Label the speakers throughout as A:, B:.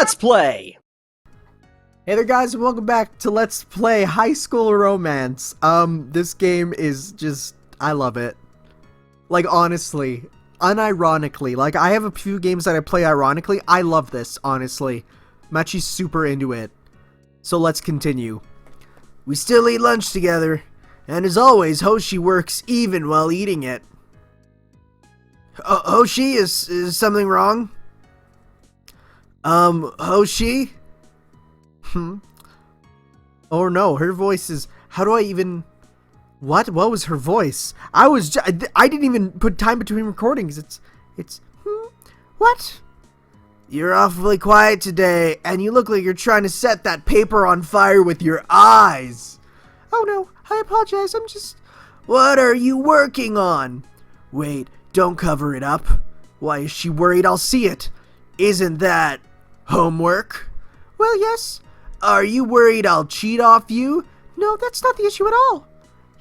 A: Let's Play!
B: Hey there guys, and welcome back to Let's Play High School Romance. This game is just, I love it. Like, honestly, unironically, like, I have a few games that I play ironically. I love this, honestly. I'm actually super into it. So let's continue. We still eat lunch together, and as always, Hoshi works even while eating it. Hoshi, is something wrong? Hoshi? Oh no, her voice is, how do I even, what was her voice? I didn't even put time between recordings. What? You're awfully quiet today, and you look like you're trying to set that paper on fire with your eyes. Oh no, I apologize, I'm just... What are you working on? Wait, don't cover it up. Why is she worried I'll see it? Isn't that homework? Well, yes. Are you worried I'll cheat off you? No, that's not the issue at all.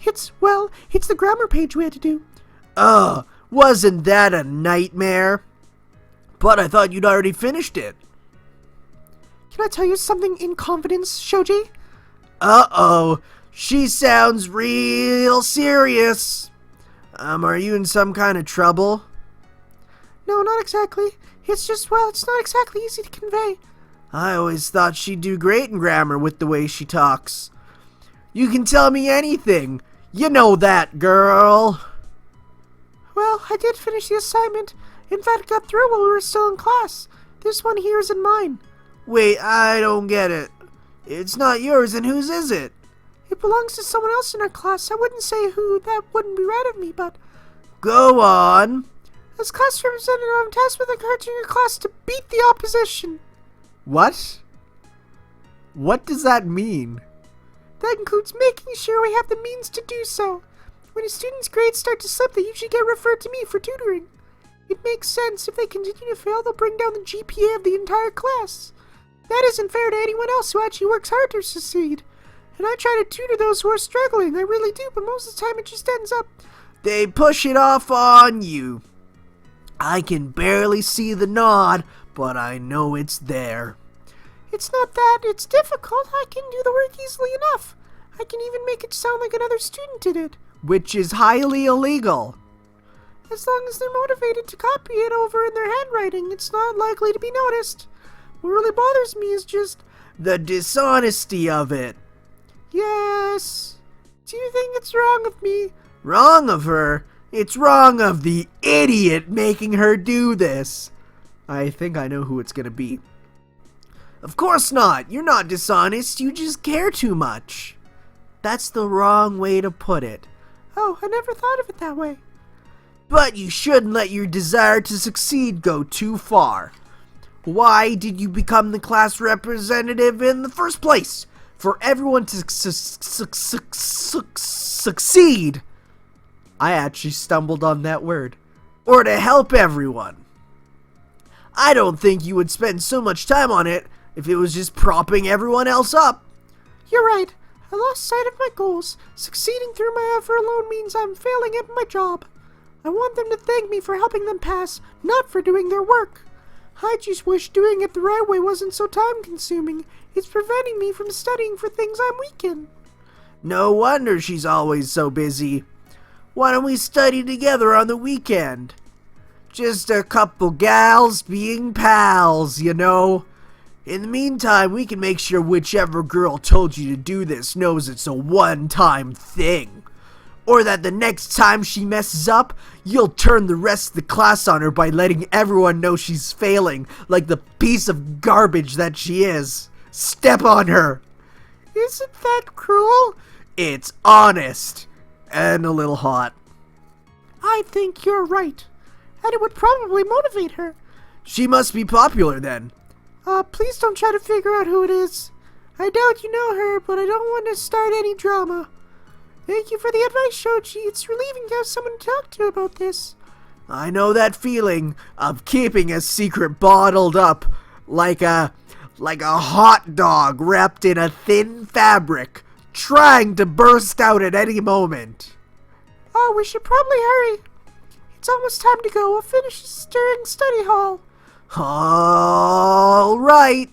B: It's the grammar page we had to do. Wasn't that a nightmare? But I thought you'd already finished it. Can I tell you something in confidence, Shoji? Uh-oh. She sounds real serious. Are you in some kind of trouble? No, not exactly. It's just, it's not exactly easy to convey. I always thought she'd do great in grammar with the way she talks. You can tell me anything. You know that, girl. Well, I did finish the assignment. In fact, got through while we were still in class. This one here isn't mine. Wait, I don't get it. It's not yours, and whose is it? It belongs to someone else in our class. I wouldn't say who, that wouldn't be right of me, but... Go on. As class representative, I'm tasked with encouraging your class to beat the opposition. What? What does that mean? That includes making sure we have the means to do so. When a student's grades start to slip, they usually get referred to me for tutoring. It makes sense. If they continue to fail, they'll bring down the GPA of the entire class. That isn't fair to anyone else who actually works hard to succeed. And I try to tutor those who are struggling. I really do, but most of the time it just ends up... They push it off on you. I can barely see the nod, but I know it's there. It's not that it's difficult. I can do the work easily enough. I can even make it sound like another student did it. Which is highly illegal. As long as they're motivated to copy it over in their handwriting, it's not likely to be noticed. What really bothers me is just the dishonesty of it. Yes. Do you think it's wrong of me? Wrong of her? It's wrong of the idiot making her do this. I think I know who it's gonna be. Of course not. You're not dishonest. You just care too much. That's the wrong way to put it. Oh, I never thought of it that way. But you shouldn't let your desire to succeed go too far. Why did you become the class representative in the first place? For everyone to succeed. I actually stumbled on that word. Or to help everyone. I don't think you would spend so much time on it if it was just propping everyone else up. You're right. I lost sight of my goals. Succeeding through my effort alone means I'm failing at my job. I want them to thank me for helping them pass, not for doing their work. I just wish doing it the right way wasn't so time-consuming. It's preventing me from studying for things I'm weak in. No wonder she's always so busy. Why don't we study together on the weekend? Just a couple gals being pals, you know. In the meantime, we can make sure whichever girl told you to do this knows it's a one-time thing. Or that the next time she messes up, you'll turn the rest of the class on her by letting everyone know she's failing, like the piece of garbage that she is. Step on her. Isn't that cruel? It's honest. And a little hot. I think you're right. And it would probably motivate her. She must be popular then. Please don't try to figure out who it is. I doubt you know her, but I don't want to start any drama. Thank you for the advice, Shoji. It's relieving to have someone to talk to about this. I know that feeling of keeping a secret bottled up like a hot dog wrapped in a thin fabric, trying to burst out at any moment. Oh, we should probably hurry. It's almost time to go. We'll finish this during study hall. All All right.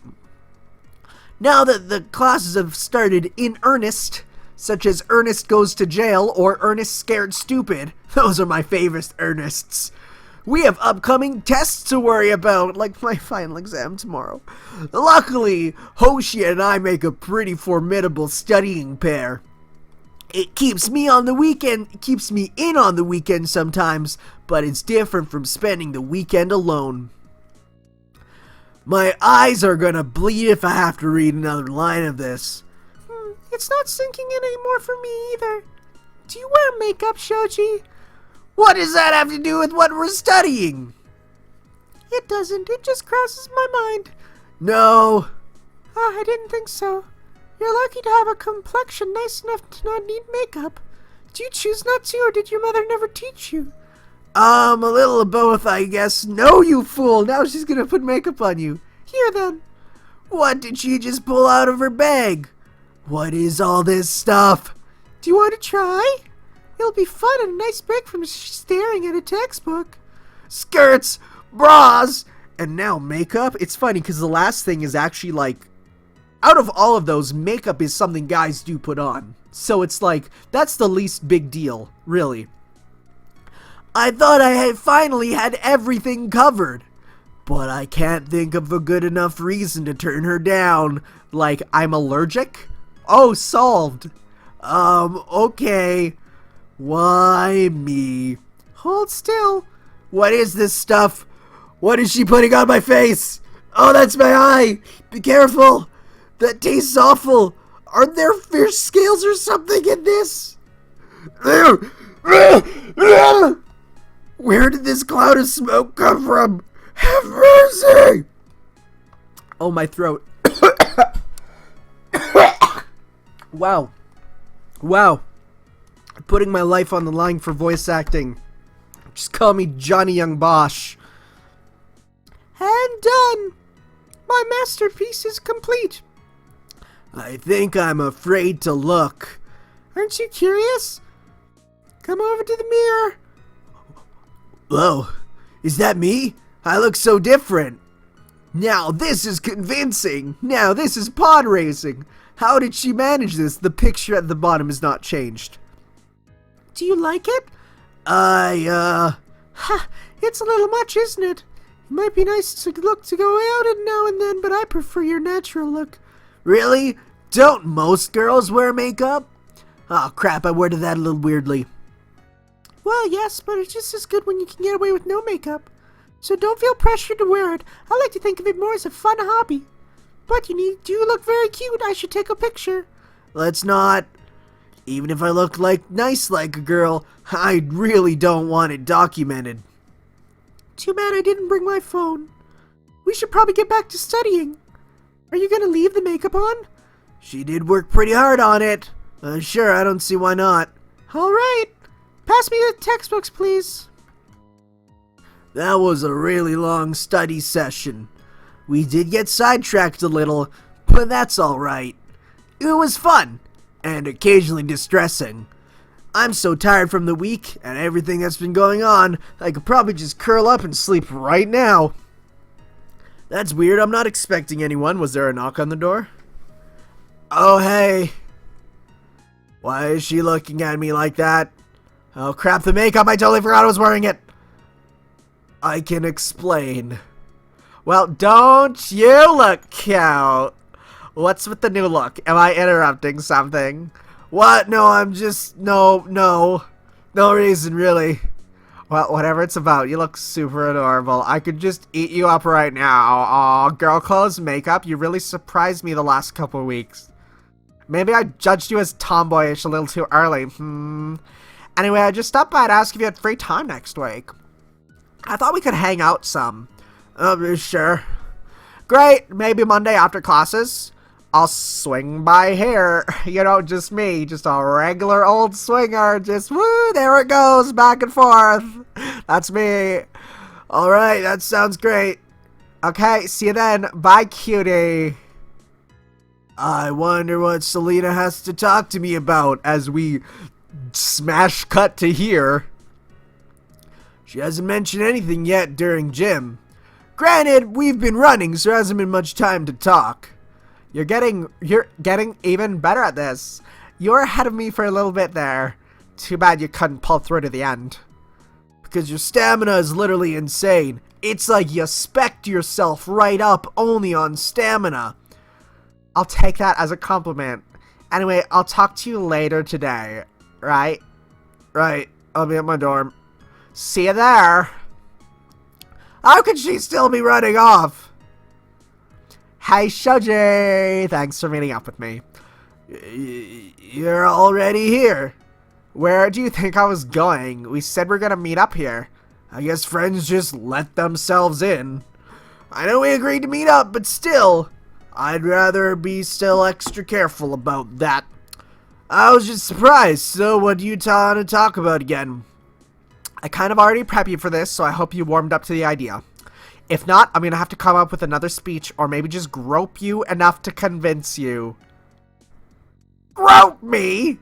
B: Now that the classes have started in earnest, such as Ernest Goes to Jail or Ernest Scared Stupid, those are my favorite Ernests, we have upcoming tests to worry about, like my final exam tomorrow. Luckily, Hoshi and I make a pretty formidable studying pair. It keeps me in on the weekend sometimes, but it's different from spending the weekend alone. My eyes are gonna bleed if I have to read another line of this. It's not sinking in anymore for me either. Do you wear makeup, Shoji? What does that have to do with what we're studying? It doesn't. It just crosses my mind. No. I didn't think so. You're lucky to have a complexion nice enough to not need makeup. Do you choose not to, or did your mother never teach you? A little of both, I guess. No, you fool. Now she's gonna put makeup on you. Here, then. What did she just pull out of her bag? What is all this stuff? Do you want to try? It'll be fun and a nice break from staring at a textbook. Skirts, bras, and now makeup. It's funny because the last thing is actually like, out of all of those, makeup is something guys do put on. So it's like, that's the least big deal, really. I thought I had finally had everything covered, but I can't think of a good enough reason to turn her down. Like, I'm allergic? Oh, solved. Okay. Why me? Hold still. What is this stuff? What is she putting on my face? Oh, that's my eye. Be careful. That tastes awful. Are there fish scales or something in this? Where did this cloud of smoke come from? Have mercy. Oh, my throat. Wow. Putting my life on the line for voice acting. Just call me Johnny Young Bosch. And done. My masterpiece is complete. I think I'm afraid to look. Aren't you curious? Come over to the mirror. Whoa, is that me? I look so different. Now this is convincing. Now this is pod racing. How did she manage this? The picture at the bottom is not changed. Do you like it? It's a little much, isn't it? It might be nice to go out and now and then, but I prefer your natural look. Really? Don't most girls wear makeup? Oh crap, I worded that a little weirdly. Well, yes, but it's just as good when you can get away with no makeup. So don't feel pressured to wear it. I like to think of it more as a fun hobby. But you do look very cute. I should take a picture. Let's not. Even if I look nice like a girl, I really don't want it documented. Too bad I didn't bring my phone. We should probably get back to studying. Are you gonna leave the makeup on? She did work pretty hard on it. Sure, I don't see why not. All right. Pass me the textbooks, please. That was a really long study session. We did get sidetracked a little, but that's all right. It was fun, and occasionally distressing. I'm so tired from the week and everything that's been going on, I could probably just curl up and sleep right now. That's weird, I'm not expecting anyone. Was there a knock on the door? Oh, hey. Why is she looking at me like that? Oh crap, the makeup, I totally forgot I was wearing it. I can explain. Well, don't you look cute. What's with the new look? Am I interrupting something? What? No, I'm just... No reason, really. Well, whatever it's about, you look super adorable. I could just eat you up right now. Aw, girl clothes, makeup, you really surprised me the last couple of weeks. Maybe I judged you as tomboyish a little too early. Anyway, I just stopped by to ask if you had free time next week. I thought we could hang out some. Sure. Great, maybe Monday after classes. I'll swing by here. You know, just me. Just a regular old swinger. Just, woo, there it goes, back and forth. That's me. Alright, that sounds great. Okay, see you then. Bye, cutie. I wonder what Selena has to talk to me about as we smash cut to here. She hasn't mentioned anything yet during gym. Granted, we've been running, so there hasn't been much time to talk. You're getting even better at this. You're ahead of me for a little bit there. Too bad you couldn't pull through to the end. Because your stamina is literally insane. It's like you spec'd yourself right up only on stamina. I'll take that as a compliment. Anyway, I'll talk to you later today. Right? Right. I'll be at my dorm. See you there. How could she still be running off? Hey, Shoji. Thanks for meeting up with me. You're already here. Where do you think I was going? We said we're gonna meet up here. I guess friends just let themselves in. I know we agreed to meet up, but still, I'd rather be still extra careful about that. I was just surprised. So what do you want to talk about again? I kind of already prepped you for this, so I hope you warmed up to the idea. If not, I'm gonna have to come up with another speech, or maybe just grope you enough to convince you. Grope me?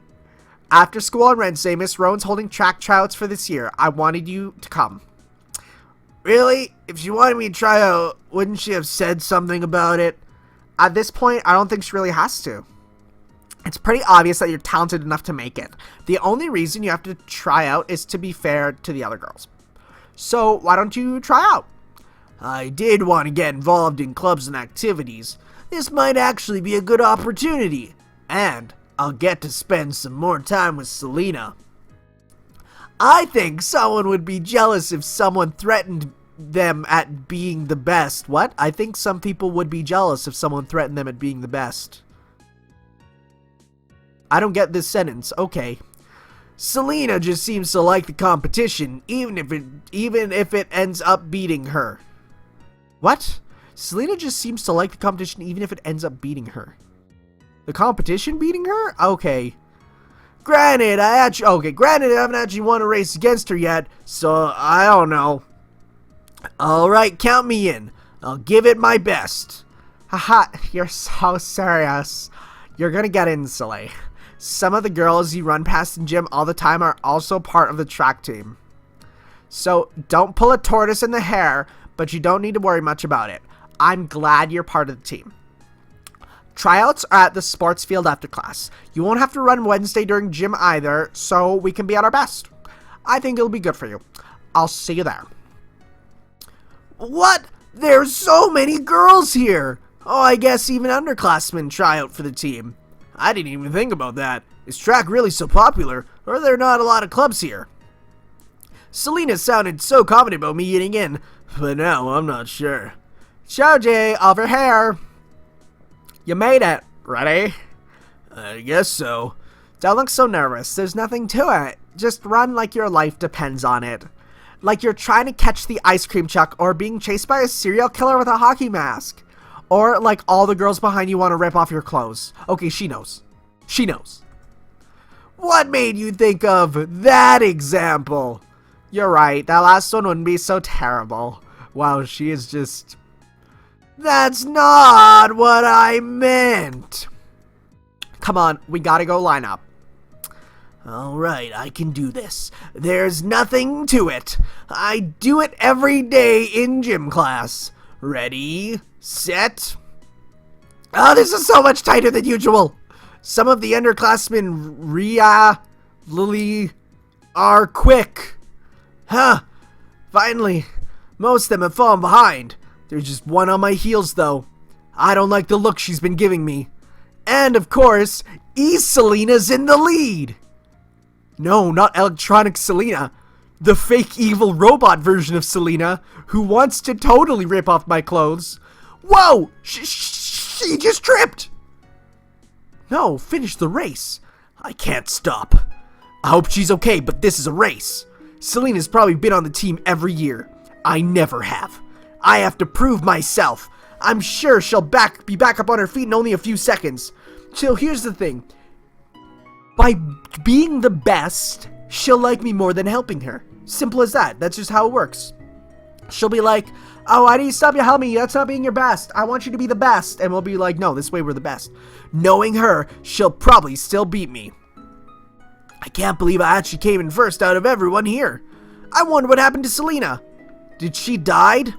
B: After school on Wednesday, Miss Rowan's holding track tryouts for this year. I wanted you to come. Really? If she wanted me to try out, wouldn't she have said something about it? At this point, I don't think she really has to. It's pretty obvious that you're talented enough to make it. The only reason you have to try out is to be fair to the other girls. So, why don't you try out? I did want to get involved in clubs and activities. This might actually be a good opportunity. And I'll get to spend some more time with Selena. I think someone would be jealous if someone threatened them at being the best. What? I think some people would be jealous if someone threatened them at being the best. I don't get this sentence. Okay. Selena just seems to like the competition, even if it ends up beating her. What? Selena just seems to like the competition even if it ends up beating her. The competition beating her? Okay. Granted, I haven't actually won a race against her yet, so I don't know. Alright, count me in. I'll give it my best. Haha, you're so serious. You're gonna get in, Soleil. Some of the girls you run past in gym all the time are also part of the track team. So, don't pull a tortoise in the hair, but you don't need to worry much about it. I'm glad you're part of the team. Tryouts are at the sports field after class. You won't have to run Wednesday during gym either, so we can be at our best. I think it'll be good for you. I'll see you there. What? There's so many girls here! Oh, I guess even underclassmen try out for the team. I didn't even think about that. Is track really so popular, or are there not a lot of clubs here? Selena sounded so confident about me getting in, but now I'm not sure. Shoji, over here. You made it. Ready? I guess so. Don't look so nervous. There's nothing to it. Just run like your life depends on it. Like you're trying to catch the ice cream truck or being chased by a serial killer with a hockey mask. Or like all the girls behind you want to rip off your clothes. Okay, she knows. She knows. What made you think of that example? You're right. That last one wouldn't be so terrible. Wow, she is just... That's not what I meant. Come on, we gotta go line up. Alright, I can do this. There's nothing to it. I do it every day in gym class. Ready, set. Oh, this is so much tighter than usual. Some of the underclassmen, Lily, are quick. Huh, finally. Most of them have fallen behind. There's just one on my heels, though. I don't like the look she's been giving me. And, of course, Selena's in the lead. No, not electronic Selena. The fake evil robot version of Selena, who wants to totally rip off my clothes. Whoa! She just tripped! No, finish the race. I can't stop. I hope she's okay, but this is a race. Selena's probably been on the team every year. I never have. I have to prove myself. I'm sure she'll be back up on her feet in only a few seconds. So here's the thing. By being the best, she'll like me more than helping her. Simple as that. That's just how it works. She'll be like, oh, why do you stop? You help me. That's not being your best. I want you to be the best. And we'll be like, no, this way we're the best. Knowing her, she'll probably still beat me. I can't believe I actually came in first out of everyone here. I wonder what happened to Selena. Did she died?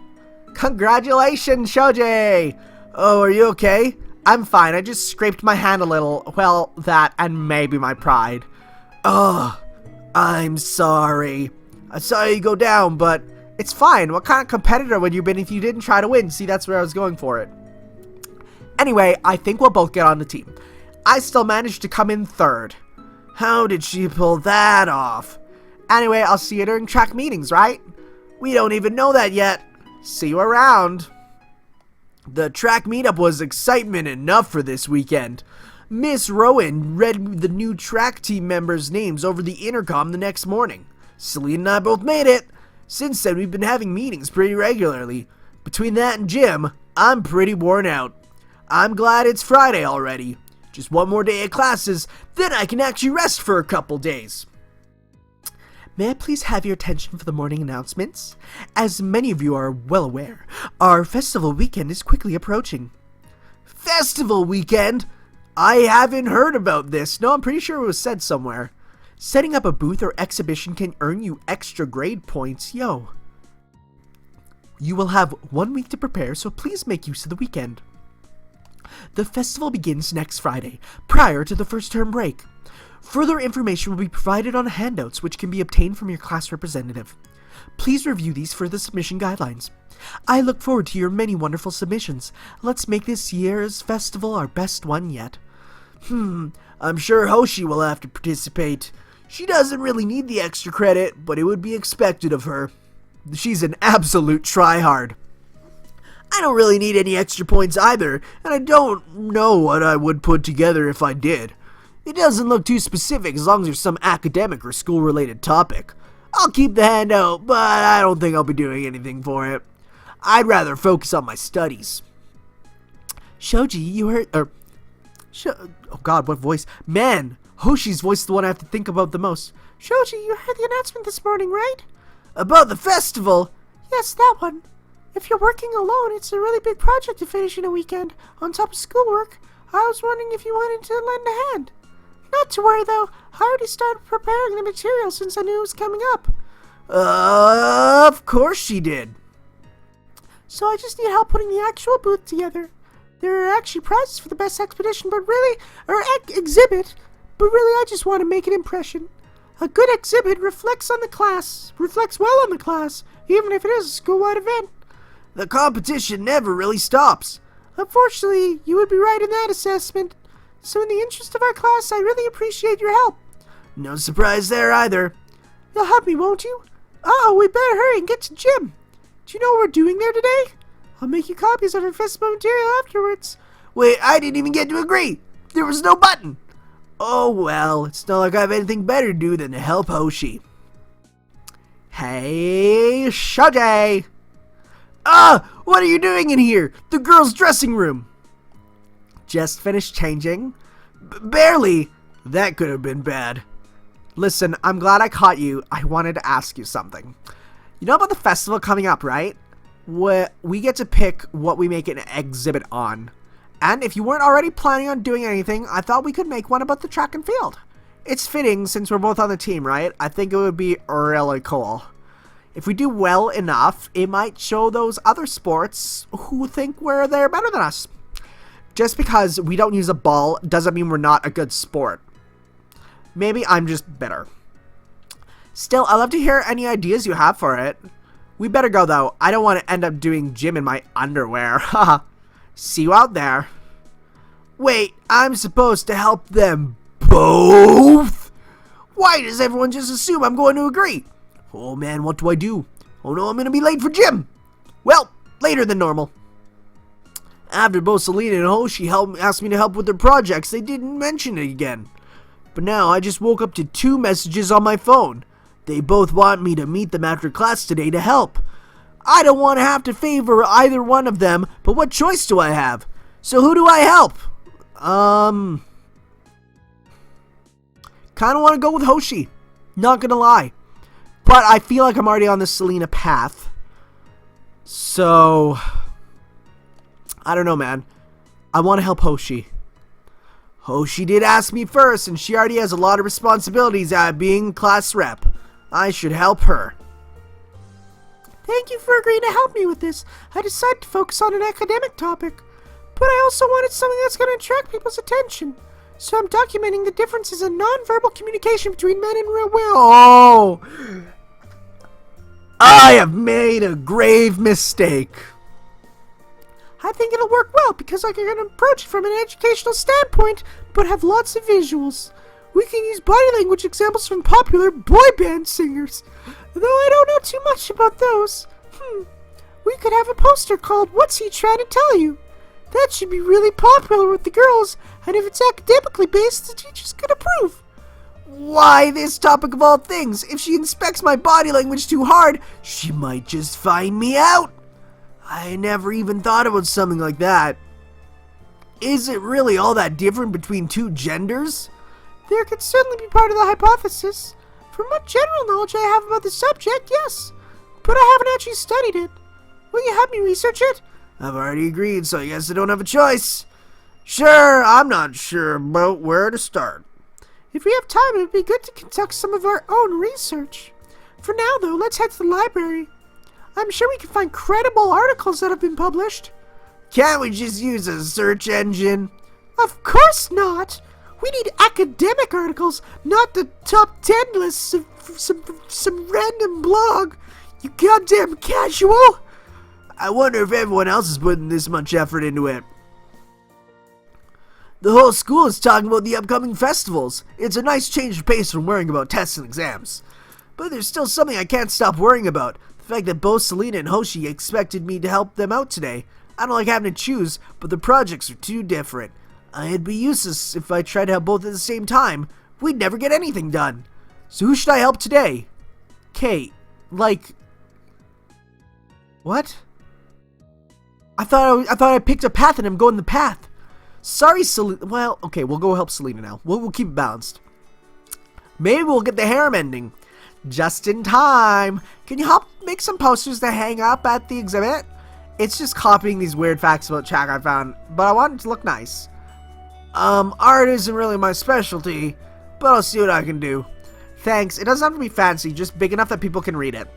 B: Congratulations, Shoji! Oh, are you okay? I'm fine, I just scraped my hand a little. Well, that and maybe my pride. Ugh, I'm sorry. I saw you go down, but it's fine. What kind of competitor would you been if you didn't try to win? See, that's where I was going for it. Anyway, I think we'll both get on the team. I still managed to come in third. How did she pull that off? Anyway, I'll see you during track meetings, right? We don't even know that yet. See you around. The track meetup was excitement enough for this weekend. Miss Rowan read the new track team members' names over the intercom the next morning. Celine and I both made it. Since then, we've been having meetings pretty regularly. Between that and gym, I'm pretty worn out. I'm glad it's Friday already. Just one more day of classes, then I can actually rest for a couple days. May I please have your attention for the morning announcements? As many of you are well aware, our festival weekend is quickly approaching. Festival weekend? I haven't heard about this. No, I'm pretty sure it was said somewhere. Setting up a booth or exhibition can earn you extra grade points, yo. You will have 1 week to prepare, so please make use of the weekend. The festival begins next Friday, prior to the first term break. Further information will be provided on handouts which can be obtained from your class representative. Please review these for the submission guidelines. I look forward to your many wonderful submissions. Let's make this year's festival our best one yet. I'm sure Hoshi will have to participate. She doesn't really need the extra credit, but it would be expected of her. She's an absolute tryhard. I don't really need any extra points either, and I don't know what I would put together if I did. It doesn't look too specific as long as there's some academic or school-related topic. I'll keep the handout, but I don't think I'll be doing anything for it. I'd rather focus on my studies. Shoji, you heard... oh god, what voice? Man, Hoshi's voice is the one I have to think about the most. Shoji, you heard the announcement this morning, right? About the festival? Yes, that one. If you're working alone, it's a really big project to finish in a weekend, on top of schoolwork. I was wondering if you wanted to lend a hand. Not to worry, though. I already started preparing the material since I knew it was coming up. Of course she did. So I just need help putting the actual booth together. There are actually prizes for the best expedition, exhibit. But really, I just want to make an impression. A good exhibit reflects well on the class, even if it is a school-wide event. The competition never really stops. Unfortunately, you would be right in that assessment. So in the interest of our class, I really appreciate your help. No surprise there either. You'll help me, won't you? Oh, we better hurry and get to gym. Do you know what we're doing there today? I'll make you copies of our festival material afterwards. Wait, I didn't even get to agree. There was no button. Oh well, it's not like I have anything better to do than to help Hoshi. Hey, Shoji! What are you doing in here? The girls' dressing room. Just finished changing? Barely. That could have been bad. Listen, I'm glad I caught you. I wanted to ask you something. You know about the festival coming up, right? We get to pick what we make an exhibit on. And if you weren't already planning on doing anything, I thought we could make one about the track and field. It's fitting since we're both on the team, right? I think it would be really cool. If we do well enough, it might show those other sports who think they're better than us. Just because we don't use a ball doesn't mean we're not a good sport. Maybe I'm just bitter. Still, I'd love to hear any ideas you have for it. We better go though. I don't want to end up doing gym in my underwear. Haha. See you out there. Wait, I'm supposed to help them both? Why does everyone just assume I'm going to agree? Oh man, what do I do? Oh no, I'm going to be late for gym. Well, later than normal. After both Selena and Hoshi asked me to help with their projects, they didn't mention it again. But now I just woke up to 2 messages on my phone. They both want me to meet them after class today to help. I don't want to have to favor either one of them, but what choice do I have? So who do I help? Kind of want to go with Hoshi. Not gonna lie. But I feel like I'm already on the Selena path. So I don't know, man. I want to help Hoshi. Hoshi did ask me first, and she already has a lot of responsibilities at being class rep. I should help her. Thank you for agreeing to help me with this. I decided to focus on an academic topic, but I also wanted something that's going to attract people's attention. So I'm documenting the differences in nonverbal communication between men and women. Oh! I have made a grave mistake. I think it'll work well because I can approach it from an educational standpoint, but have lots of visuals. We can use body language examples from popular boy band singers, though I don't know too much about those. We could have a poster called "What's He Trying to Tell You?" That should be really popular with the girls, and if it's academically based, the teachers could approve. Why this topic of all things? If she inspects my body language too hard, she might just find me out. I never even thought about something like that. Is it really all that different between two genders? There could certainly be part of the hypothesis. From what general knowledge I have about the subject, yes. But I haven't actually studied it. Will you help me research it? I've already agreed, so I guess I don't have a choice. Sure, I'm not sure about where to start. If we have time, it would be good to conduct some of our own research. For now, though, let's head to the library. I'm sure we can find credible articles that have been published. Can't we just use a search engine? Of course not! We need academic articles, not the top 10 lists of some random blog. You goddamn casual! I wonder if everyone else is putting this much effort into it. The whole school is talking about the upcoming festivals. It's a nice change of pace from worrying about tests and exams. But there's still something I can't stop worrying about. The fact that both Selena and Hoshi expected me to help them out today. I don't like having to choose, but the projects are too different. I'd be useless if I tried to help both at the same time. We'd never get anything done. So who should I help today? Kate, like... What? I thought I picked a path and I'm going the path. Sorry, Selena. Well, okay, we'll go help Selena now. We'll keep it balanced. Maybe we'll get the harem ending. Just in time. Can you help make some posters to hang up at the exhibit? It's just copying these weird facts about Chak I found, but I want it to look nice. Art isn't really my specialty, but I'll see what I can do. Thanks. It doesn't have to be fancy, just big enough that people can read it.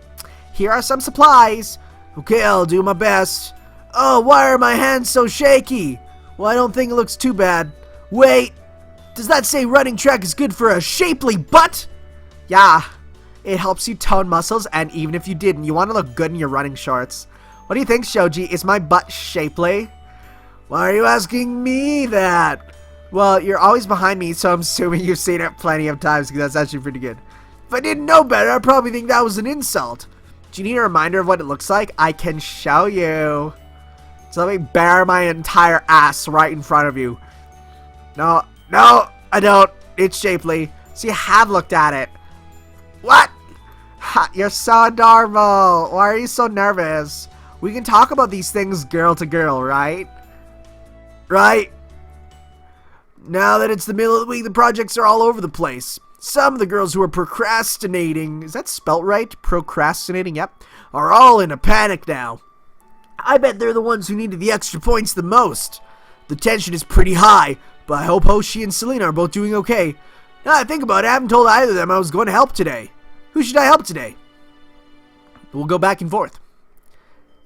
B: Here are some supplies. Okay, I'll do my best. Oh, why are my hands so shaky? Well, I don't think it looks too bad. Wait, does that say running track is good for a shapely butt? Yeah, it helps you tone muscles, and even if you didn't, you want to look good in your running shorts. What do you think, Shoji? Is my butt shapely? Why are you asking me that? Well, you're always behind me, so I'm assuming you've seen it plenty of times, because that's actually pretty good. If I didn't know better, I'd probably think that was an insult. Do you need a reminder of what it looks like? I can show you. So let me bare my entire ass right in front of you. No, I don't. It's shapely. So you have looked at it. What? Ha, you're so adorable. Why are you so nervous? We can talk about these things girl to girl, right? Right? Now that it's the middle of the week, the projects are all over the place. Some of the girls who are procrastinating, is that spelt right? Procrastinating, yep, are all in a panic now. I bet they're the ones who needed the extra points the most. The tension is pretty high, but I hope Hoshi and Selena are both doing okay. Now I think about it, I haven't told either of them I was going to help today. Who should I help today? We'll go back and forth.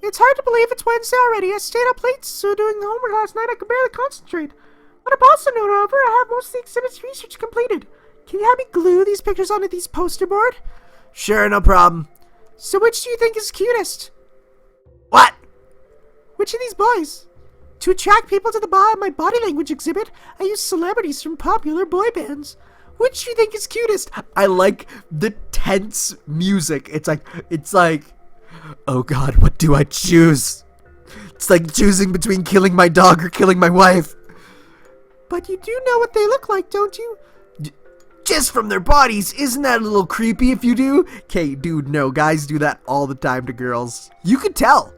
B: It's hard to believe it's Wednesday already. I stayed up late, so doing the homework last night I could barely concentrate. On a positive note, however, I have most of the exhibit's research completed. Can you help me glue these pictures onto these poster board? Sure, no problem. So which do you think is cutest? What? Which of these boys? To attract people to my body language exhibit, I use celebrities from popular boy bands. Which do you think is cutest? I like the tense music. It's like, oh God, what do I choose? It's like choosing between killing my dog or killing my wife. But you do know what they look like, don't you? Just from their bodies, isn't that a little creepy if you do? Okay, dude, no, guys do that all the time to girls. You could tell.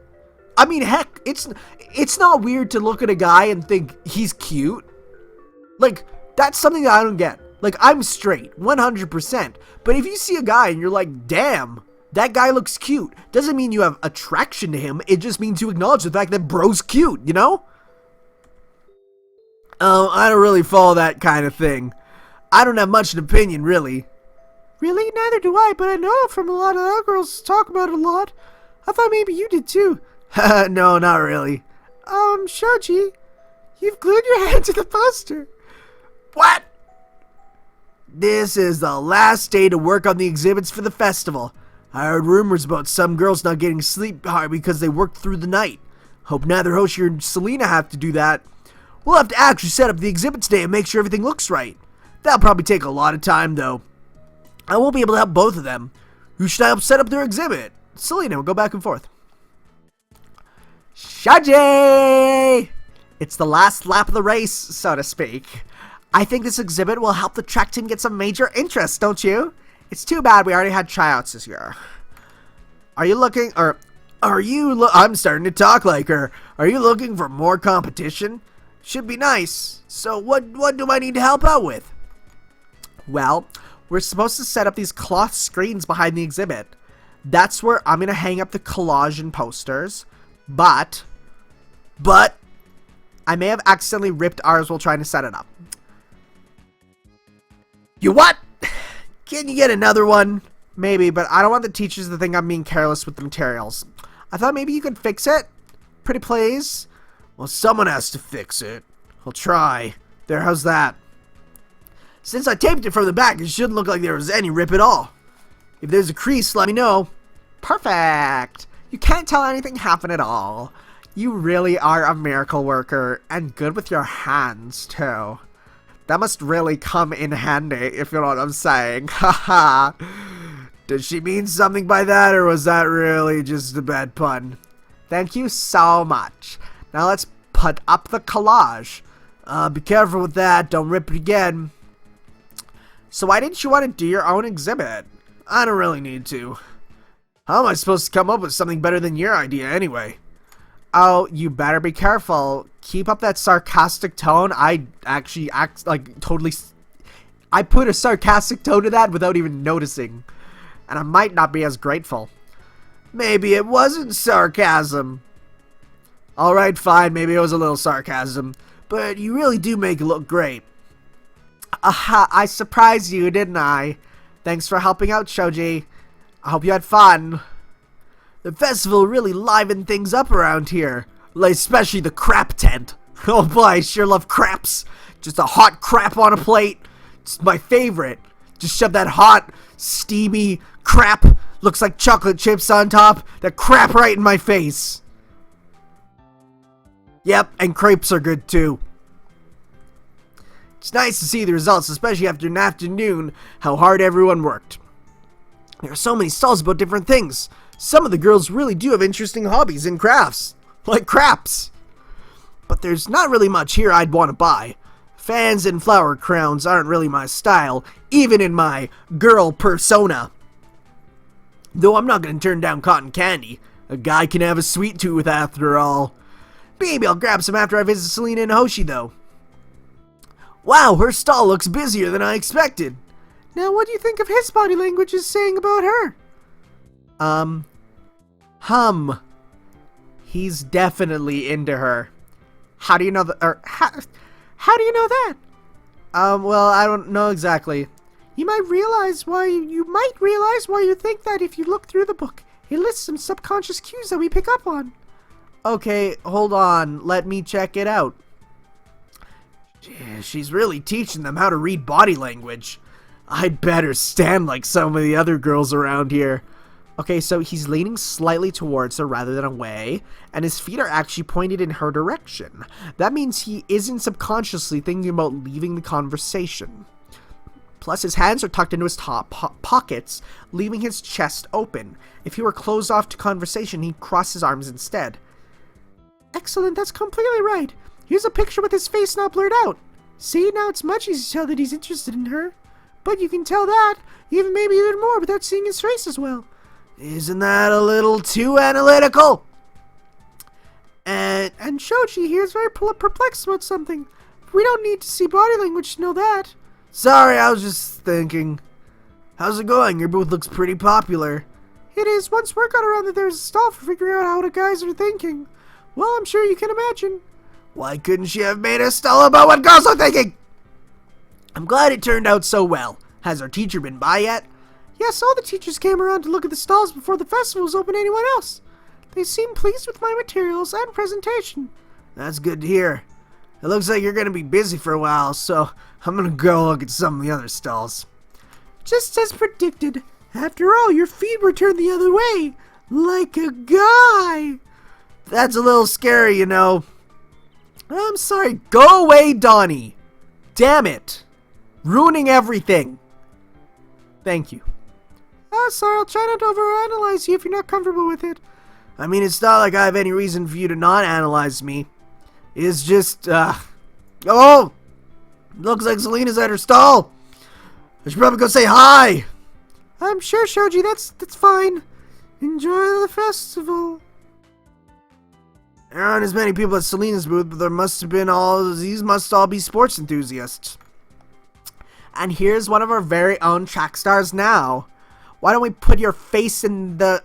B: I mean, heck, it's not weird to look at a guy and think he's cute. Like, that's something that I don't get. Like, I'm straight, 100%. But if you see a guy and you're like, damn, that guy looks cute, doesn't mean you have attraction to him. It just means you acknowledge the fact that bro's cute, you know? I don't really follow that kind of thing. I don't have much of an opinion, really. Really? Neither do I, but I know from a lot of other girls talk about it a lot. I thought maybe you did too. No, not really. Shoji, you've glued your hand to the poster. What? This is the last day to work on the exhibits for the festival. I heard rumors about some girls not getting sleep because they worked through the night. Hope neither Hoshi or Selena have to do that. We'll have to actually set up the exhibit today and make sure everything looks right. That'll probably take a lot of time, though. I won't be able to help both of them. Who should I help set up their exhibit? Selena will go back and forth. Shoji! It's the last lap of the race, so to speak. I think this exhibit will help the track team get some major interest, don't you? It's too bad we already had tryouts this year. I'm starting to talk like her. Are you looking for more competition? Should be nice. So what do I need to help out with? Well, we're supposed to set up these cloth screens behind the exhibit. That's where I'm going to hang up the collage and posters. But I may have accidentally ripped ours while trying to set it up. You what? Can you get another one? Maybe, but I don't want the teachers to think I'm being careless with the materials. I thought maybe you could fix it. Pretty please. Well, someone has to fix it. I'll try. There, how's that? Since I taped it from the back, it shouldn't look like there was any rip at all. If there's a crease, let me know. Perfect. You can't tell anything happened at all. You really are a miracle worker, and good with your hands, too. That must really come in handy, if you know what I'm saying. Haha. Did she mean something by that, or was that really just a bad pun? Thank you so much. Now let's put up the collage. Be careful with that. Don't rip it again. So why didn't you want to do your own exhibit? I don't really need to. How am I supposed to come up with something better than your idea anyway? Oh, you better be careful. Keep up that sarcastic tone. I actually act like totally... I put a sarcastic tone to that without even noticing. And I might not be as grateful. Maybe it wasn't sarcasm. Alright, fine. Maybe it was a little sarcasm. But you really do make it look great. Aha, I surprised you, didn't I? Thanks for helping out, Shoji. I hope you had fun. The festival really livened things up around here. Like, especially the crap tent. Oh boy, I sure love craps. Just a hot crap on a plate. It's my favorite. Just shove that hot, steamy crap. Looks like chocolate chips on top. That crap right in my face. Yep, and crepes are good too. It's nice to see the results, especially after an afternoon, how hard everyone worked. There are so many stalls about different things. Some of the girls really do have interesting hobbies and crafts, like craps. But there's not really much here I'd want to buy. Fans and flower crowns aren't really my style, even in my girl persona. Though I'm not going to turn down cotton candy. A guy can have a sweet tooth after all. Maybe I'll grab some after I visit Selena and Hoshi though. Wow, her stall looks busier than I expected. Now what do you think of his body language is saying about her? He's definitely into her. How do you know that? How do you know that? Well, I don't know exactly. You might realize why you think that if you look through the book. It lists some subconscious cues that we pick up on. Okay, hold on. Let me check it out. Yeah, she's really teaching them how to read body language. I'd better stand like some of the other girls around here. Okay, so he's leaning slightly towards her rather than away, and his feet are actually pointed in her direction. That means he isn't subconsciously thinking about leaving the conversation. Plus, his hands are tucked into his top pockets, leaving his chest open. If he were closed off to conversation, he'd cross his arms instead. Excellent, that's completely right. Here's a picture with his face not blurred out. See, now it's much easier to tell that he's interested in her. But you can tell that, maybe even more, without seeing his face as well. Isn't that a little too analytical? And Shoji here is very perplexed about something. We don't need to see body language to know that. Sorry, I was just thinking. How's it going? Your booth looks pretty popular. It is. Once word got around that there's a stall for figuring out how the guys are thinking. Well, I'm sure you can imagine. Why couldn't she have made a stall about what girls are thinking? I'm glad it turned out so well. Has our teacher been by yet? Yes, all the teachers came around to look at the stalls before the festival was open to anyone else. They seem pleased with my materials and presentation. That's good to hear. It looks like you're going to be busy for a while, so I'm going to go look at some of the other stalls. Just as predicted. After all, your feet were turned the other way. Like a guy. That's a little scary, you know. I'm sorry. Go away, Donnie. Damn it. Ruining everything. Thank you. Oh, sorry. I'll try not to overanalyze you if you're not comfortable with it. I mean, it's not like I have any reason for you to not analyze me. It's just, oh! Looks like Selena's at her stall. I should probably go say hi. I'm sure, Shoji. That's fine. Enjoy the festival. There aren't as many people at Selena's booth, but these must all be sports enthusiasts. And here's one of our very own track stars now. Why don't we put your face up there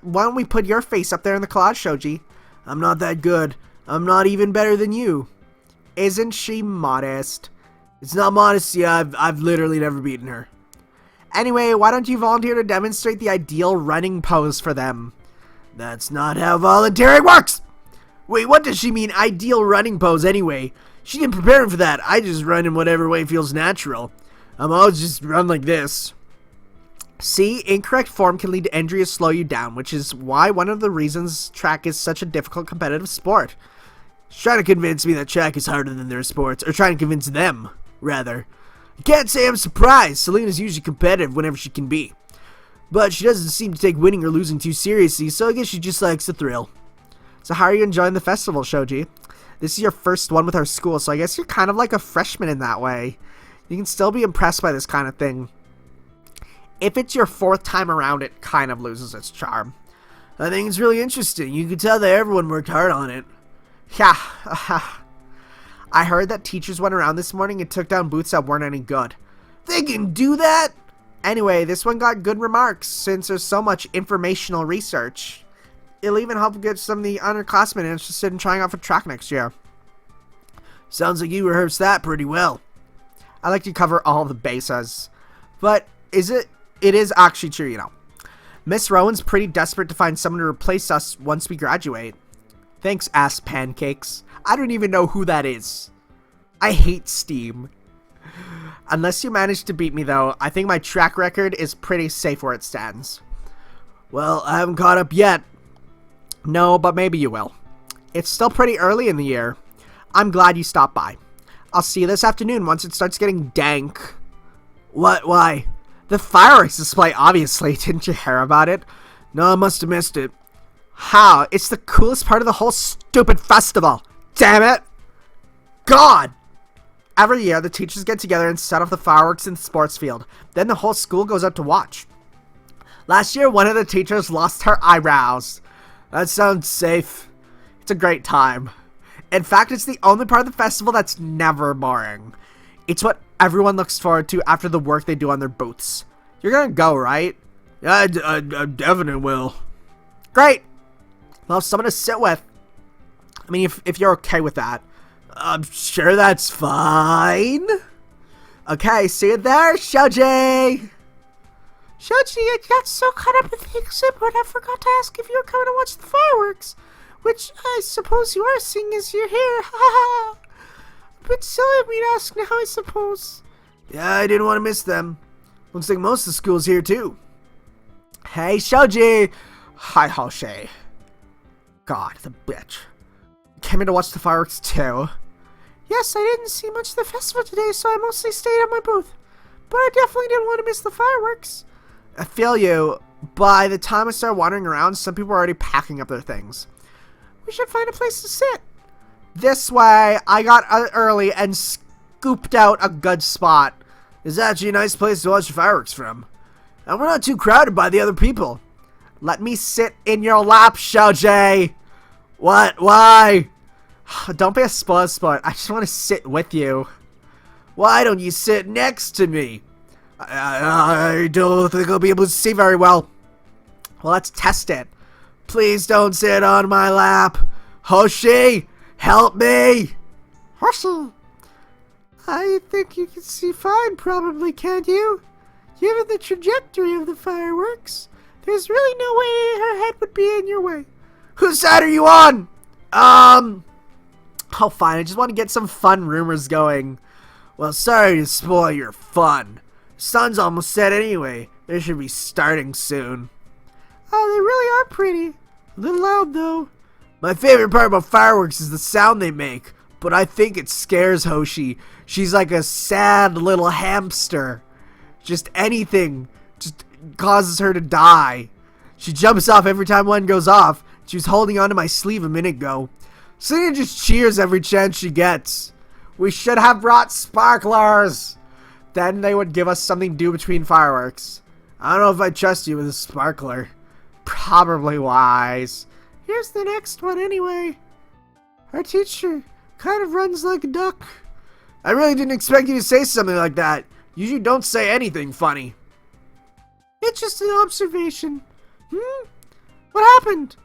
B: in the collage, Shoji? I'm not that good. I'm not even better than you. Isn't she modest? It's not modesty. I've literally never beaten her. Anyway, why don't you volunteer to demonstrate the ideal running pose for them? That's not how volunteering works! Wait, what does she mean, ideal running pose, anyway? She didn't prepare him for that. I just run in whatever way feels natural. I'm always just run like this. See, incorrect form can lead to injury or slow you down, which is why one of the reasons track is such a difficult competitive sport. She's trying to convince me that track is harder than their sports, or trying to convince them, rather. I can't say I'm surprised. Selena's usually competitive whenever she can be. But she doesn't seem to take winning or losing too seriously, so I guess she just likes the thrill. So how are you enjoying the festival, Shoji? This is your first one with our school, so I guess you're kind of like a freshman in that way. You can still be impressed by this kind of thing. If it's your fourth time around, it kind of loses its charm. I think it's really interesting. You can tell that everyone worked hard on it. Yeah. I heard that teachers went around this morning and took down booths that weren't any good. They can do that? Anyway, this one got good remarks since there's so much informational research. It'll even help get some of the underclassmen interested in trying out for track next year. Sounds like you rehearsed that pretty well. I like to cover all the bases. But it is actually true, you know. Miss Rowan's pretty desperate to find someone to replace us once we graduate. Thanks, ass pancakes. I don't even know who that is. I hate Steam. Unless you manage to beat me, though, I think my track record is pretty safe where it stands. Well, I haven't caught up yet. No, but maybe you will. It's still pretty early in the year. I'm glad you stopped by. I'll see you this afternoon once it starts getting dank. What? Why? The fireworks display, obviously. Didn't you hear about it? No, I must have missed it. How? It's the coolest part of the whole stupid festival. Damn it! God! Every year, the teachers get together and set off the fireworks in the sports field. Then the whole school goes out to watch. Last year, one of the teachers lost her eyebrows. That sounds safe. It's a great time. In fact, it's the only part of the festival that's never boring. It's what everyone looks forward to after the work they do on their booths. You're gonna go, right? Yeah, I definitely will. Great! I'll have someone to sit with. I mean, if you're okay with that. I'm sure that's fine. Okay, see you there, Shoji! Shoji, I got so caught up with the exhibit, I forgot to ask if you were coming to watch the fireworks. Which I suppose you are, seeing as you're here. Ha ha! But silly of me to ask now, I suppose. Yeah, I didn't want to miss them. Looks like most of the school's here, too. Hey, Shoji! Hi, Hoshi. God, the bitch. Came in to watch the fireworks, too. Yes, I didn't see much of the festival today, so I mostly stayed at my booth. But I definitely didn't want to miss the fireworks. I feel you. By the time I started wandering around, some people were already packing up their things. We should find a place to sit. This way, I got early and scooped out a good spot. It's actually a nice place to watch the fireworks from. And we're not too crowded by the other people. Let me sit in your lap, Shoji. What? Why? Don't be a spoil sport. I just want to sit with you. Why don't you sit next to me? I don't think I'll be able to see very well. Well, let's test it. Please don't sit on my lap. Hoshi, help me. Hoshi. I think you can see fine, probably, can't you? Given the trajectory of the fireworks, there's really no way her head would be in your way. Whose side are you on? Oh, fine. I just want to get some fun rumors going. Well, sorry to spoil your fun. Sun's almost set anyway. They should be starting soon. Oh, they really are pretty. A little loud, though. My favorite part about fireworks is the sound they make, but I think it scares Hoshi. She's like a sad little hamster. Just anything just causes her to die. She jumps off every time one goes off. She was holding onto my sleeve a minute ago. Selena just cheers every chance she gets. We should have brought sparklers. Then they would give us something to do between fireworks. I don't know if I trust you with a sparkler. Probably wise. Here's the next one anyway. Our teacher kind of runs like a duck. I really didn't expect you to say something like that. Usually don't say anything funny. It's just an observation. What happened?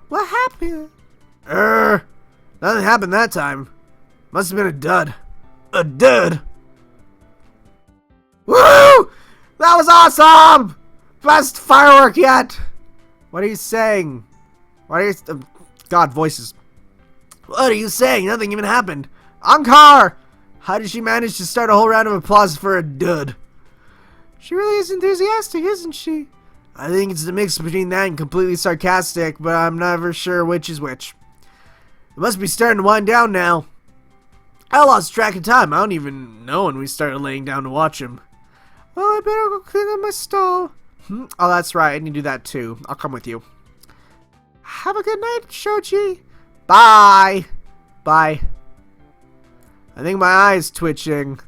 B: What happened? Nothing happened that time. Must have been a dud. A dud? Woo! That was awesome! Best firework yet! What are you saying? What are you... God, voices. What are you saying? Nothing even happened. Encore! How did she manage to start a whole round of applause for a dud? She really is enthusiastic, isn't she? I think it's the mix between that and completely sarcastic, but I'm never sure which is which. It must be starting to wind down now. I lost track of time. I don't even know when we started laying down to watch him. Well, I better go clean up my stall. Oh, that's right. I need to do that too. I'll come with you. Have a good night, Shoji. Bye. Bye. I think my eye is twitching.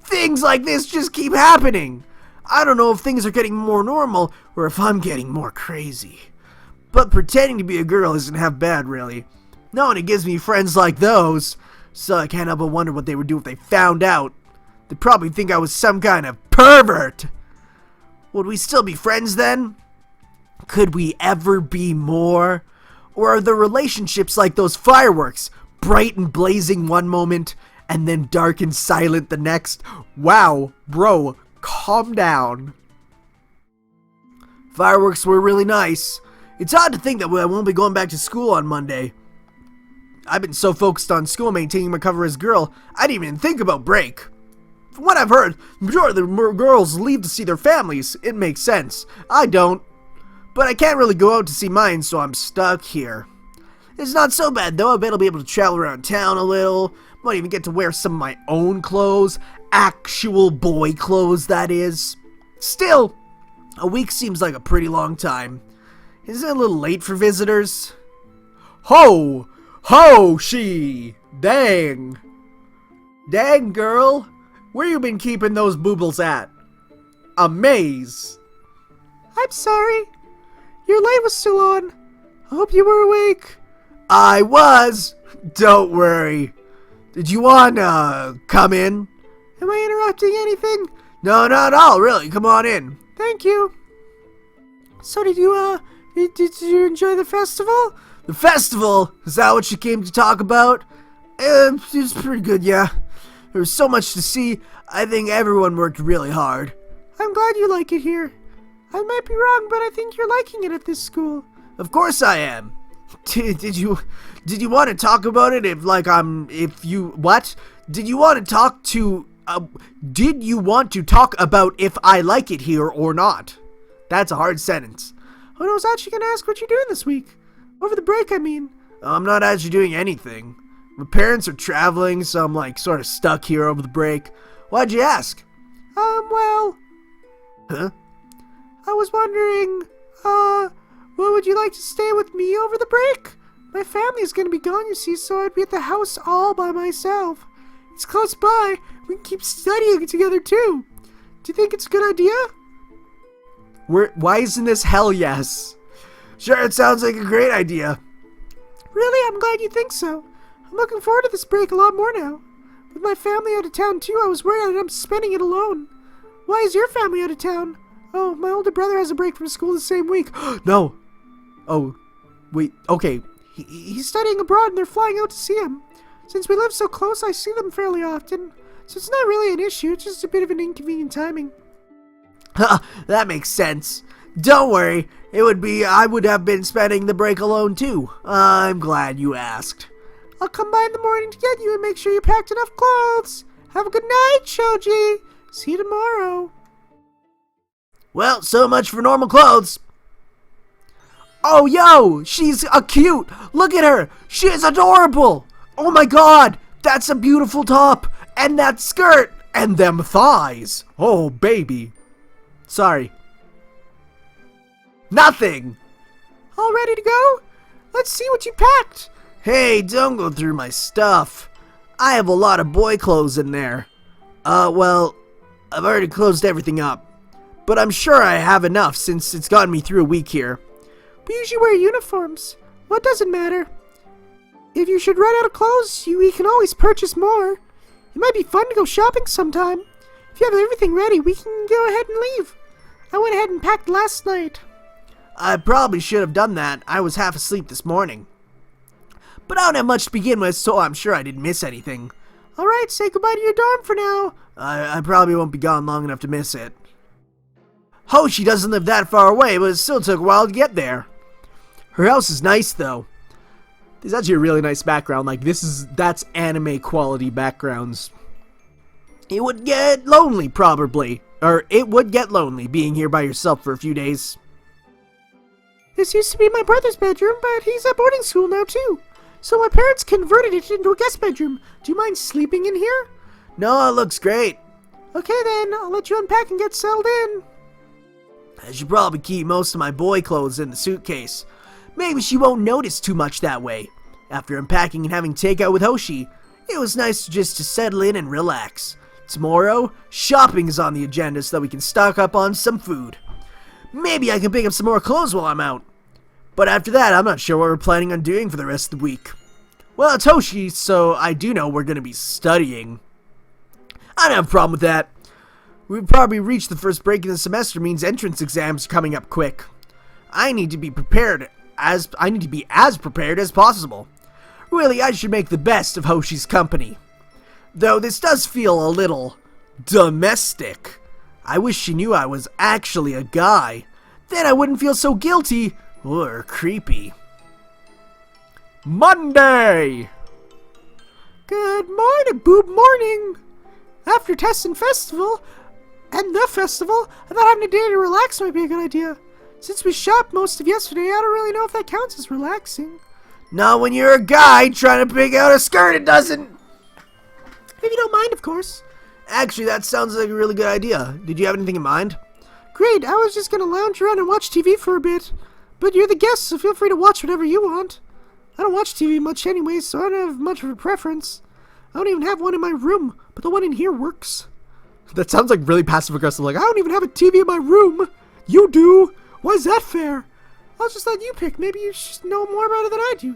B: Things like this just keep happening. I don't know if things are getting more normal or if I'm getting more crazy. But pretending to be a girl isn't half bad, really. No, and it gives me friends like those. So I can't help but wonder what they would do if they found out. They'd probably think I was some kind of pervert. Would we still be friends then? Could we ever be more? Or are the relationships like those fireworks? Bright and blazing one moment, and then dark and silent the next? Wow, bro, calm down. Fireworks were really nice. It's odd to think that I won't be going back to school on Monday. I've been so focused on school maintaining my cover as girl, I didn't even think about break. From what I've heard, the majority of the girls leave to see their families. It makes sense. I don't. But I can't really go out to see mine, so I'm stuck here. It's not so bad, though. I bet I'll be able to travel around town a little. Might even get to wear some of my own clothes. Actual boy clothes, that is. Still, a week seems like a pretty long time. Isn't it a little late for visitors? Ho! Ho, she! Dang! Dang, girl! Where you been keeping those boobles at? A maze! I'm sorry. Your light was still on. I hope you were awake. I was! Don't worry. Did you want to come in? Am I interrupting anything? No, not at all, really. Come on in. Thank you. So did you enjoy the festival? The festival? Is that what you came to talk about? It was pretty good, yeah. There was so much to see. I think everyone worked really hard. I'm glad you like it here. I might be wrong, but I think you're liking it at this school. Of course I am. Did you want to talk about it? Did you want to talk about if I like it here or not? That's a hard sentence. Oh, I was actually going to ask what you're doing this week. Over the break, I mean. I'm not actually doing anything. My parents are traveling, so I'm sort of stuck here over the break. Why'd you ask? Well. Huh? I was wondering, what would you like to stay with me over the break? My family's gonna be gone, you see, so I'd be at the house all by myself. It's close by. We can keep studying together, too. Do you think it's a good idea? Why isn't this hell yes? Sure, it sounds like a great idea. Really? I'm glad you think so. I'm looking forward to this break a lot more now. With my family out of town, too, I was worried I'm spending it alone. Why is your family out of town? Oh, my older brother has a break from school the same week. No. Oh, wait, okay. He's studying abroad and they're flying out to see him. Since we live so close, I see them fairly often. So it's not really an issue, it's just a bit of an inconvenient timing. Ha, that makes sense. Don't worry, I would have been spending the break alone too. I'm glad you asked. I'll come by in the morning to get you and make sure you packed enough clothes. Have a good night, Shoji. See you tomorrow. Well, so much for normal clothes. Oh, yo, she's cute. Look at her. She is adorable. Oh my god, that's a beautiful top. And that skirt. And them thighs. Oh, baby. Sorry. Nothing. All ready to go? Let's see what you packed. Hey, don't go through my stuff. I have a lot of boy clothes in there. Well, I've already closed everything up. But I'm sure I have enough since it's gotten me through a week here. We usually wear uniforms. What does it matter? If you should run out of clothes, we can always purchase more. It might be fun to go shopping sometime. If you have everything ready, we can go ahead and leave. I went ahead and packed last night. I probably should have done that. I was half asleep this morning. But I don't have much to begin with, so I'm sure I didn't miss anything. Alright, say goodbye to your dorm for now. I probably won't be gone long enough to miss it. Hoshi doesn't live that far away, but it still took a while to get there. Her house is nice, though. There's actually a really nice background. Like, that's anime quality backgrounds. It would get lonely, probably. Or, it would get lonely being here by yourself for a few days. This used to be my brother's bedroom, but he's at boarding school now, too. So my parents converted it into a guest bedroom. Do you mind sleeping in here? No, it looks great. Okay, then. I'll let you unpack and get settled in. I should probably keep most of my boy clothes in the suitcase. Maybe she won't notice too much that way. After unpacking and having takeout with Hoshi, it was nice just to settle in and relax. Tomorrow, shopping is on the agenda so that we can stock up on some food. Maybe I can pick up some more clothes while I'm out. But after that, I'm not sure what we're planning on doing for the rest of the week. Well, it's Hoshi, so I do know we're going to be studying. I don't have a problem with that. We've probably reached the first break in the semester means entrance exams are coming up quick. I need to be as prepared as possible. Really, I should make the best of Hoshi's company. Though this does feel a little domestic. I wish she knew I was actually a guy. Then I wouldn't feel so guilty or creepy. Monday! Good morning, boob morning! After test and festival, the festival, I thought having a day to relax might be a good idea. Since we shopped most of yesterday, I don't really know if that counts as relaxing. Not when you're a guy trying to pick out a skirt, it doesn't. If you don't mind, of course. Actually, that sounds like a really good idea. Did you have anything in mind? Great, I was just gonna lounge around and watch TV for a bit. But you're the guest, so feel free to watch whatever you want. I don't watch TV much anyway, so I don't have much of a preference. I don't even have one in my room, but the one in here works. That sounds like really passive-aggressive, like, I don't even have a TV in my room. You do. Why is that fair? I'll just let you pick. Maybe you should know more about it than I do.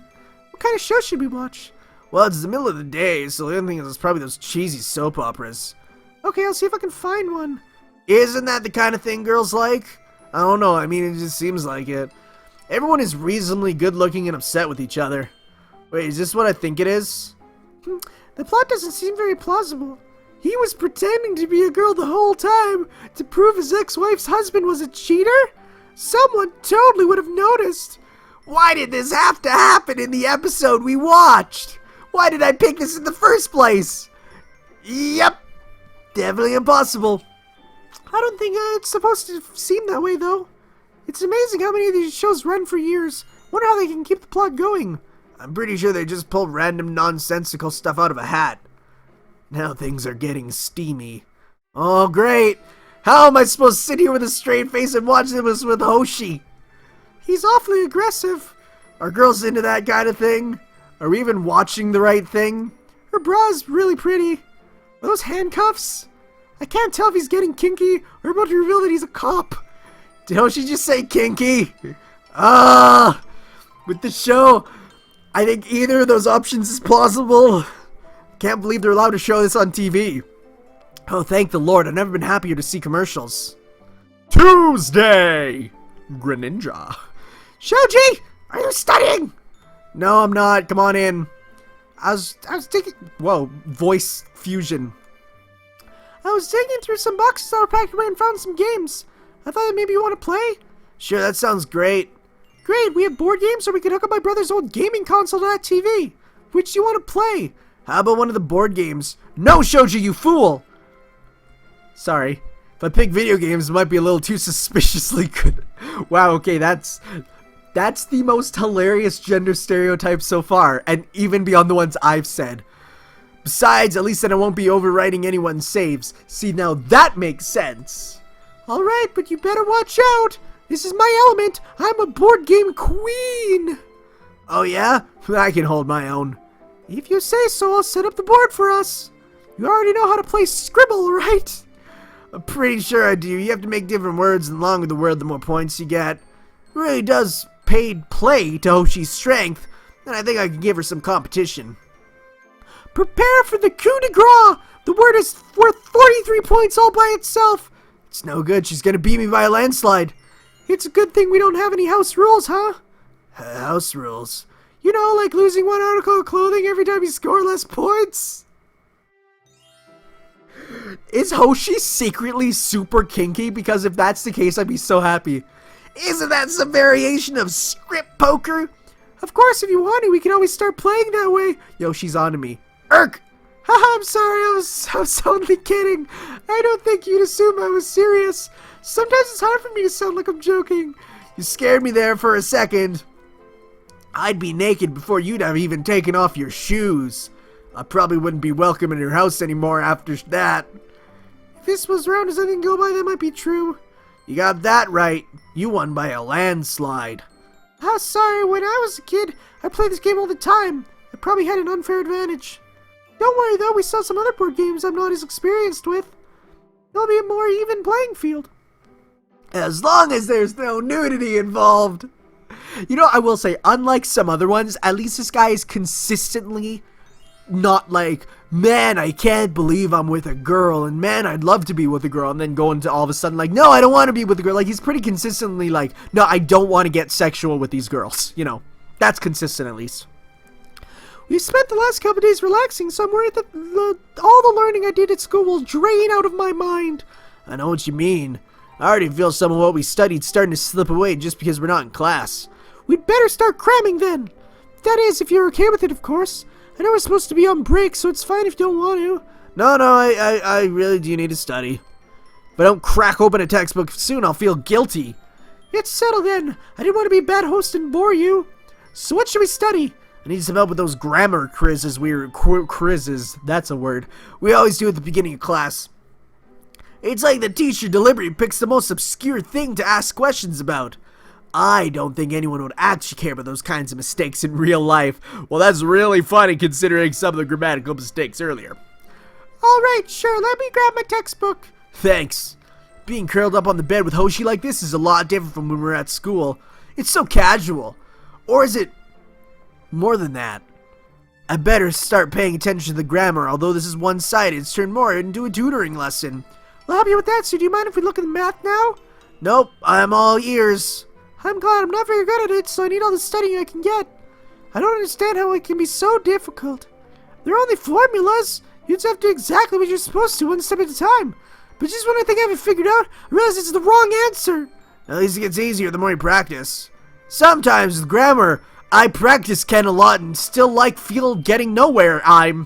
B: What kind of show should we watch? Well, it's the middle of the day, so the only thing is probably those cheesy soap operas. Okay, I'll see if I can find one. Isn't that the kind of thing girls like? I don't know, I mean, it just seems like it. Everyone is reasonably good-looking and upset with each other. Wait, is this what I think it is? The plot doesn't seem very plausible. He was pretending to be a girl the whole time to prove his ex-wife's husband was a cheater? Someone totally would have noticed. Why did this have to happen in the episode we watched? Why did I pick this in the first place? Yep, definitely impossible. I don't think it's supposed to seem that way, though. It's amazing how many of these shows run for years. Wonder how they can keep the plot going. I'm pretty sure they just pulled random nonsensical stuff out of a hat. Now things are getting steamy. Oh, great. How am I supposed to sit here with a straight face and watch this with Hoshi? He's awfully aggressive. Are girls into that kind of thing? Are we even watching the right thing? Her bra's really pretty. Are those handcuffs? I can't tell if he's getting kinky or about to reveal that he's a cop. Did Hoshi just say kinky? With the show, I think either of those options is plausible. Can't believe they're allowed to show this on TV. Oh, thank the Lord, I've never been happier to see commercials. Tuesday! Greninja. Shoji! Are you studying? No, I'm not. Come on in. I was taking... Whoa, voice fusion. I was digging through some boxes that were packed away and found some games. I thought maybe you want to play. Sure, that sounds great. Great, we have board games, or we can hook up my brother's old gaming console to that TV. Which do you want to play? How about one of the board games? No, Shoji, you fool! Sorry. If I pick video games, it might be a little too suspiciously good. Wow, okay, that's the most hilarious gender stereotype so far, and even beyond the ones I've said. Besides, at least then I won't be overwriting anyone's saves. See, now that makes sense. Alright, but you better watch out! This is my element! I'm a board game queen! Oh yeah? I can hold my own. If you say so, I'll set up the board for us. You already know how to play Scribble, right? I'm pretty sure I do. You have to make different words, and the longer the word, the more points you get. It really does paid play to Hoshi's strength, and I think I can give her some competition. Prepare for the coup de grace! The word is worth 43 points all by itself. It's no good. She's gonna beat me by a landslide. It's a good thing we don't have any house rules, huh? House rules? You know, like losing one article of clothing every time you score less points? Is Hoshi secretly super kinky? Because if that's the case, I'd be so happy. Isn't that some variation of script poker? Of course, if you want to, we can always start playing that way. Yo, she's on to me. Irk! Haha, I'm sorry, I was only kidding. I don't think you'd assume I was serious. Sometimes it's hard for me to sound like I'm joking. You scared me there for a second. I'd be naked before you'd have even taken off your shoes. I probably wouldn't be welcome in your house anymore after that. If this was round as I didn't go by, that might be true. You got that right. You won by a landslide. Ah, sorry, when I was a kid, I played this game all the time. I probably had an unfair advantage. Don't worry though, we saw some other board games I'm not as experienced with. There'll be a more even playing field. As long as there's no nudity involved. You know, I will say, unlike some other ones, at least this guy is consistently not like, man, I can't believe I'm with a girl, and man, I'd love to be with a girl, and then go into all of a sudden like, no, I don't want to be with a girl. Like, he's pretty consistently like, no, I don't want to get sexual with these girls. You know, that's consistent at least. We spent the last couple days relaxing, so I'm worried that all the learning I did at school will drain out of my mind. I know what you mean. I already feel some of what we studied starting to slip away just because we're not in class. We'd better start cramming then. That is, if you're okay with it, of course. I know we're supposed to be on break, so it's fine if you don't want to. No, I really do need to study. If I don't crack open a textbook soon, I'll feel guilty. It's settled then. I didn't want to be a bad host and bore you. So what should we study? I need some help with those grammar quizzes quizzes, that's a word, we always do at the beginning of class. It's like the teacher deliberately picks the most obscure thing to ask questions about. I don't think anyone would actually care about those kinds of mistakes in real life. Well, that's really funny considering some of the grammatical mistakes earlier. Alright, sure, let me grab my textbook. Thanks. Being curled up on the bed with Hoshi like this is a lot different from when we were at school. It's so casual. Or is it more than that? I better start paying attention to the grammar, although this is one-sided. It's turned more into a tutoring lesson. I'll help you with that, so do you mind if we look at the math now? Nope, I'm all ears. I'm glad. I'm not very good at it, so I need all the studying I can get. I don't understand how it can be so difficult. They're only formulas. You just have to do exactly what you're supposed to, one step at a time. But just when I think I have it figured out, I realize it's the wrong answer. At least it gets easier the more you practice. Sometimes with grammar, I practice Ken a lot and still feel getting nowhere. It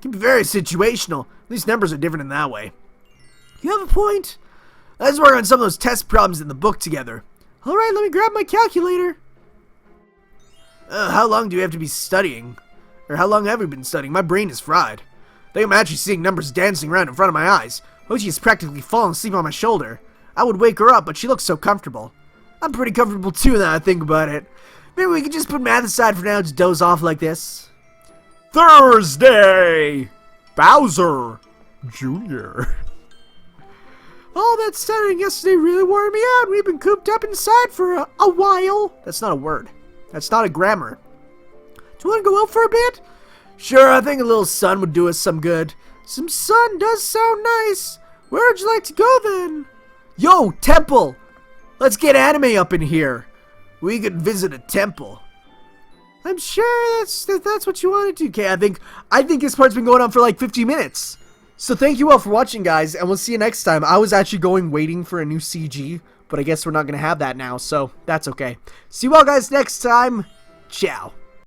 B: can be very situational. At least numbers are different in that way. You have a point. Let's work on some of those test problems in the book together. Alright, let me grab my calculator. How long do you have to be studying? Or how long have we been studying? My brain is fried. I think I'm actually seeing numbers dancing around in front of my eyes. Hoshi is practically falling asleep on my shoulder. I would wake her up, but she looks so comfortable. I'm pretty comfortable too now I think about it. Maybe we could just put math aside for now and just doze off like this. Thursday! Bowser Jr. All that studying yesterday really wore me out. We've been cooped up inside for a while. That's not a word. That's not a grammar. Do you want to go out for a bit? Sure, I think a little sun would do us some good. Some sun does sound nice. Where would you like to go then? Yo, temple! Let's get anime up in here. We could visit a temple. I'm sure that's what you want to do. Okay, I think this part's been going on for like 50 minutes. So thank you all for watching, guys, and we'll see you next time. I was actually waiting for a new CG, but I guess we're not going to have that now, so that's okay. See you all guys next time. Ciao.